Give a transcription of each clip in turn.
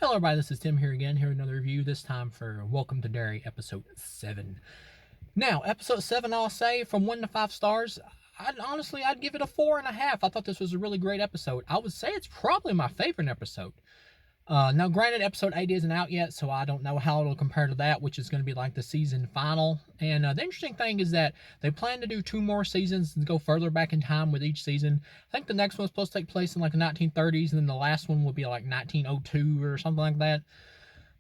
Hello everybody, this is Tim here again, here with another review, this time for Welcome to Derry, Episode 7. Now, Episode 7, I'll say, from 1 to 5 stars, I'd give it a 4.5. I thought this was a really great episode. I would say it's probably my favorite episode. Now, granted, Episode 8 isn't out yet, so I don't know how it'll compare to that, which is going to be like the season final. And the interesting thing is that they plan to do 2 more seasons and go further back in time with each season. I think the next one's supposed to take place in like the 1930s, and then the last one will be like 1902 or something like that.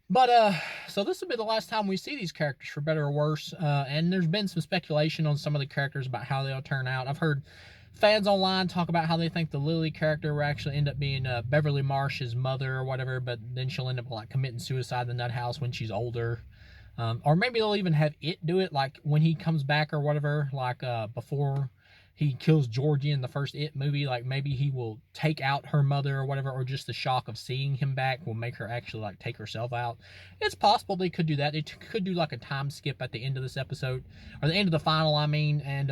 But, so this will be the last time we see these characters, for better or worse. And there's been some speculation on some of the characters about how they'll turn out. I've heard fans online talk about how they think the Lily character will actually end up being Beverly Marsh's mother or whatever, but then she'll end up like committing suicide in the nut house when she's older. Or maybe they'll even have it do it, like when he comes back or whatever, like before he kills Georgie in the first It movie, like maybe he will take out her mother or whatever, or just the shock of seeing him back will make her actually like take herself out. It's possible they could do that. They could do like a time skip at the end of this episode, or the end of the final, I mean, and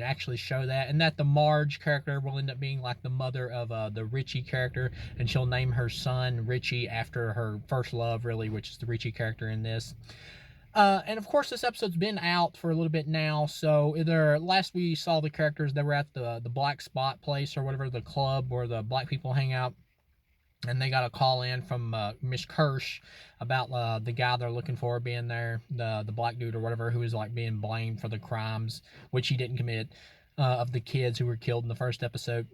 actually show that, and that the Marge character will end up being like the mother of the Richie character, and she'll name her son Richie after her first love, really, which is the Richie character in this. And of course, this episode's been out for a little bit now. So either last we saw the characters that were at the Black Spot place or whatever, the club where the black people hang out, and they got a call in from Miss Kirsch about the guy they're looking for being there, the black dude or whatever, who is like being blamed for the crimes which he didn't commit, of the kids who were killed in the first episode.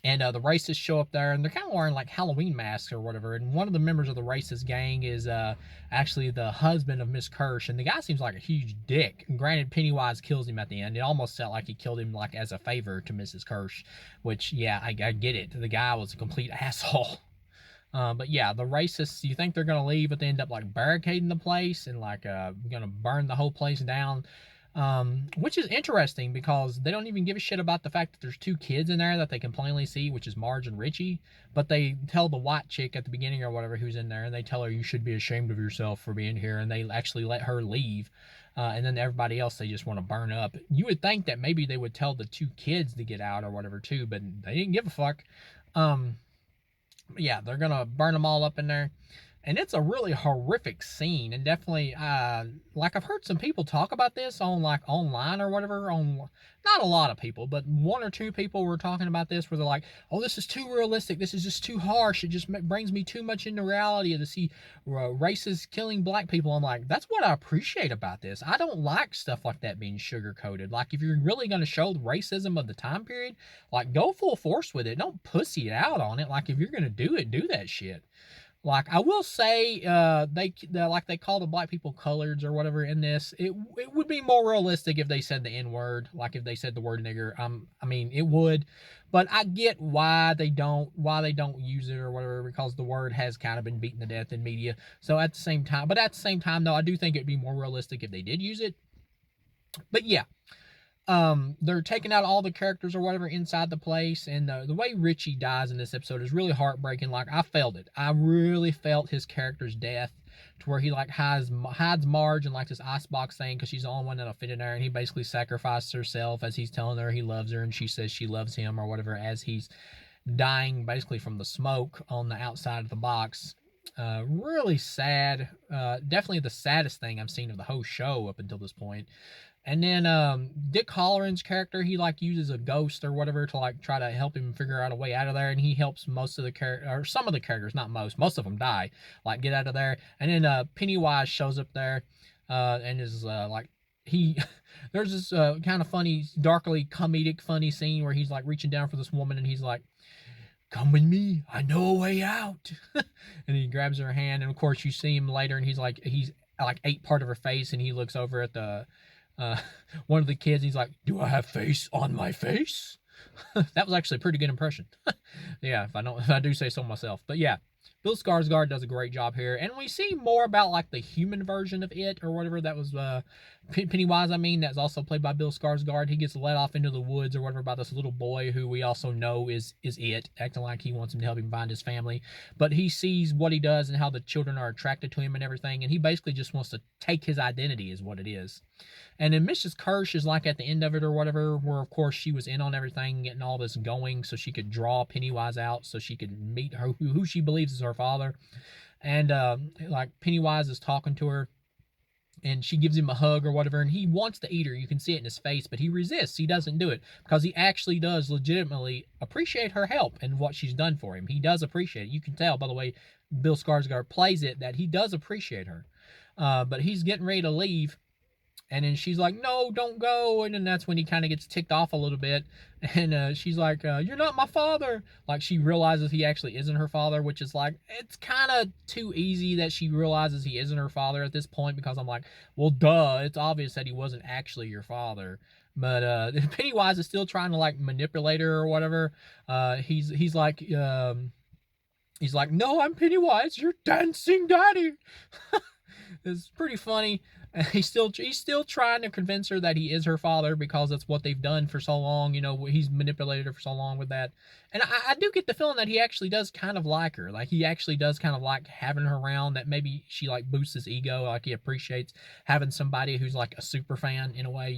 And the racists show up there, and they're kind of wearing like Halloween masks or whatever. And one of the members of the racist gang is actually the husband of Miss Kirsch, and the guy seems like a huge dick. And granted, Pennywise kills him at the end. It almost felt like he killed him like as a favor to Mrs. Kirsch, which yeah, I get it. The guy was a complete asshole. But yeah, the racists, you think they're gonna leave, but they end up like barricading the place and like gonna burn the whole place down. Which is interesting because they don't even give a shit about the fact that there's 2 kids in there that they can plainly see, which is Marge and Richie. But they tell the white chick at the beginning or whatever who's in there, and they tell her, you should be ashamed of yourself for being here, and they actually let her leave. And then everybody else they just want to burn up. You would think that maybe they would tell the 2 kids to get out or whatever too, but they didn't give a fuck. Yeah, they're gonna burn them all up in there. And it's a really horrific scene, and definitely like I've heard some people talk about this on like online or whatever, on not a lot of people, but 1 or 2 people were talking about this where they're like, oh, this is too realistic, this is just too harsh, it just brings me too much into reality to see races killing black people. I'm like, that's what I appreciate about this. I don't like stuff like that being sugar coated. Like, if you're really going to show the racism of the time period, like, go full force with it, don't pussy it out on it. Like, if you're going to do it, do that shit. Like, I will say, they call the black people coloreds or whatever in this. It would be more realistic if they said the N word, like if they said the word nigger. I mean, it would, but I get why they don't use it or whatever, because the word has kind of been beaten to death in media. So at the same time, though, I do think it'd be more realistic if they did use it. But yeah, they're taking out all the characters or whatever inside the place, and the way Richie dies in this episode is really heartbreaking. Like, I felt it. I really felt his character's death, to where he like hides Marge in like this icebox thing because she's the only one that'll fit in there, and he basically sacrifices herself as he's telling her he loves her, and she says she loves him or whatever, as he's dying basically from the smoke on the outside of the box. Really sad. Definitely the saddest thing I've seen of the whole show up until this point. And then Dick Halloran's character, he like uses a ghost or whatever to like try to help him figure out a way out of there, and he helps most of the or some of the characters, not most of them die, like get out of there. And then Pennywise shows up there, and is like he there's this kind of funny, darkly comedic, funny scene where he's like reaching down for this woman, and he's like, "Come with me, I know a way out." And he grabs her hand, and of course you see him later, and he's like ate part of her face, and he looks over at the one of the kids, and he's like, "Do I have face on my face?" That was actually a pretty good impression. Yeah, if I do say so myself. But yeah, Bill Skarsgård does a great job here, and we see more about like the human version of it or whatever. That was Pennywise, I mean, that's also played by Bill Skarsgård. He gets led off into the woods or whatever by this little boy who we also know is it, acting like he wants him to help him find his family. But he sees what he does and how the children are attracted to him and everything, and he basically just wants to take his identity, is what it is. And then Mrs. Kirsch is like at the end of it or whatever, where of course she was in on everything, getting all this going so she could draw Pennywise out, so she could meet her who she believes believes is her father. And like Pennywise is talking to her, and she gives him a hug or whatever, and he wants to eat her. You can see it in his face, but he resists. He doesn't do it because he actually does legitimately appreciate her help and what she's done for him. He does appreciate it. You can tell by the way Bill Skarsgård plays it that he does appreciate her. But he's getting ready to leave, and then she's like, no, don't go. And then that's when he kind of gets ticked off a little bit. And she's like, you're not my father. Like, she realizes he actually isn't her father, which is like, it's kind of too easy that she realizes he isn't her father at this point, because I'm like, well, duh, it's obvious that he wasn't actually your father. But Pennywise is still trying to like manipulate her or whatever. He's like, no, I'm Pennywise, you're dancing daddy. It's pretty funny. He's still trying to convince her that he is her father, because that's what they've done for so long. He's manipulated her for so long with that. And I do get the feeling that he actually does kind of like her. Like, he actually does kind of like having her around, that maybe she like boosts his ego. Like, he appreciates having somebody who's like a super fan in a way.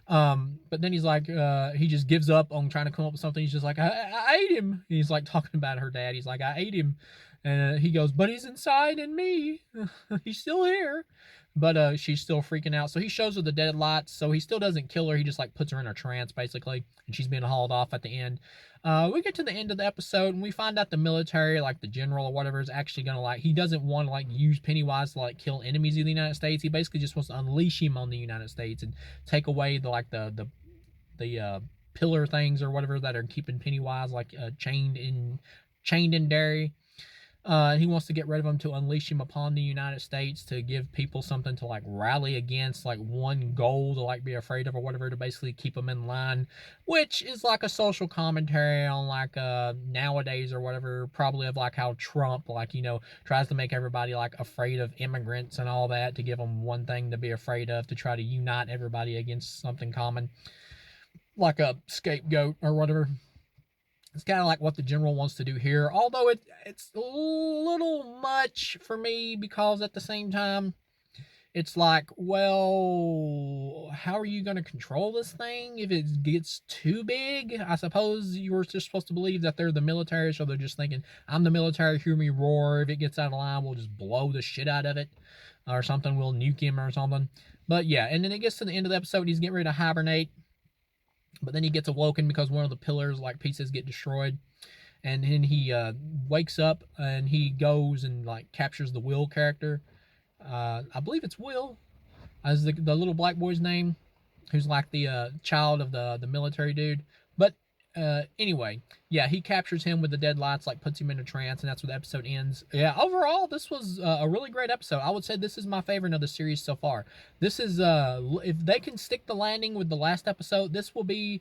But then he's like, he just gives up on trying to come up with something. He's just like, I ate him. He's like talking about her dad. He's like, I ate him. And he goes, but he's inside in me. He's still here. But she's still freaking out. So he shows her the deadlights. So he still doesn't kill her. He just like puts her in a trance, basically. And she's being hauled off at the end. We get to the end of the episode, and we find out the military, like the general or whatever, is actually going to like, he doesn't want to like use Pennywise to like kill enemies of the United States. He basically just wants to unleash him on the United States and take away the pillar things or whatever that are keeping Pennywise like chained in Derry. He wants to get rid of him to unleash him upon the United States, to give people something to like rally against, like one goal to like be afraid of or whatever, to basically keep them in line, which is like a social commentary on like nowadays or whatever, probably of like how Trump like tries to make everybody like afraid of immigrants and all that, to give them one thing to be afraid of, to try to unite everybody against something common, like a scapegoat or whatever. It's kind of like what the general wants to do here, although it's a little much for me, because at the same time, it's like, well, how are you going to control this thing if it gets too big? I suppose you were just supposed to believe that they're the military, so they're just thinking, I'm the military, hear me roar. If it gets out of line, we'll just blow the shit out of it or something. We'll nuke him or something. But yeah, and then it gets to the end of the episode, he's getting ready to hibernate. But then he gets awoken because one of the pillars, like pieces, get destroyed. And then he wakes up, and he goes and like captures the Will character. I believe it's Will, as the little black boy's name, who's like the child of the military dude. But anyway, yeah, he captures him with the deadlights, like puts him in a trance, and that's where the episode ends. Yeah, overall, this was a really great episode. I would say this is my favorite of the series so far. This is, if they can stick the landing with the last episode, this will be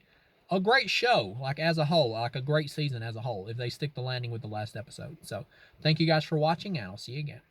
a great show, like as a whole, like a great season as a whole, if they stick the landing with the last episode. So, thank you guys for watching, and I'll see you again.